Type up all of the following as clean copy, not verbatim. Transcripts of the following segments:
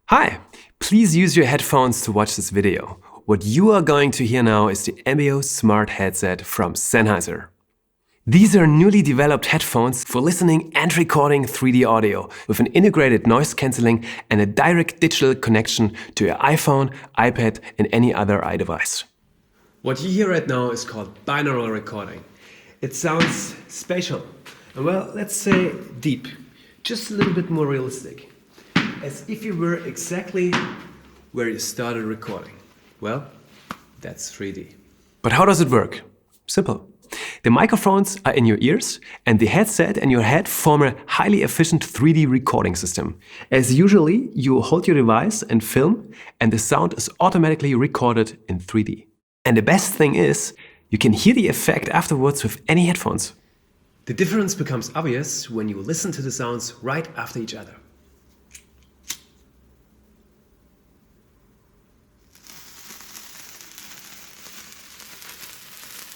Hi! Please use your headphones to watch this video. What you are going to hear now is the Ambeo Smart Headset from Sennheiser. These are newly developed headphones for listening and recording 3D audio with an integrated noise cancelling and a direct digital connection to your iPhone, iPad and any other iDevice. What you hear right now is called binaural recording. It sounds spatial and, well, let's say deep, just a little bit more realistic. As if you were exactly where you started recording. Well, that's 3D. But how does it work? Simple. The microphones are in your ears and the headset and your head form a highly efficient 3D recording system. As usually, you hold your device and film and the sound is automatically recorded in 3D. And the best thing is, you can hear the effect afterwards with any headphones. The difference becomes obvious when you listen to the sounds right after each other.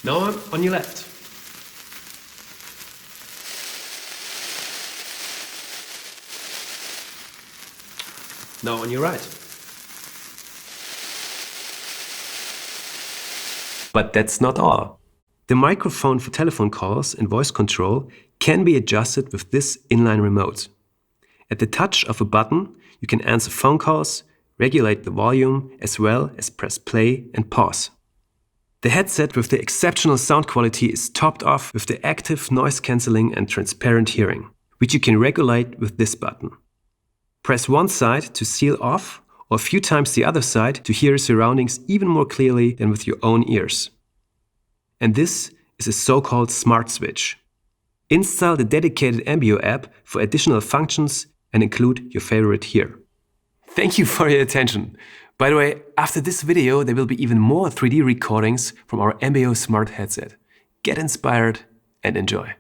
Now I'm on your left. Now on your right. But that's not all. The microphone for telephone calls and voice control can be adjusted with this inline remote. At the touch of a button, you can answer phone calls, regulate the volume, as well as press play and pause. The headset with the exceptional sound quality is topped off with the active noise cancelling and transparent hearing, which you can regulate with this button. Press one side to seal off or a few times the other side to hear surroundings even more clearly than with your own ears. And this is a so-called smart switch. Install the dedicated Ambeo app for additional functions and include your favorite here. Thank you for your attention. By the way, after this video, there will be even more 3D recordings from our Ambeo Smart Headset. Get inspired and enjoy.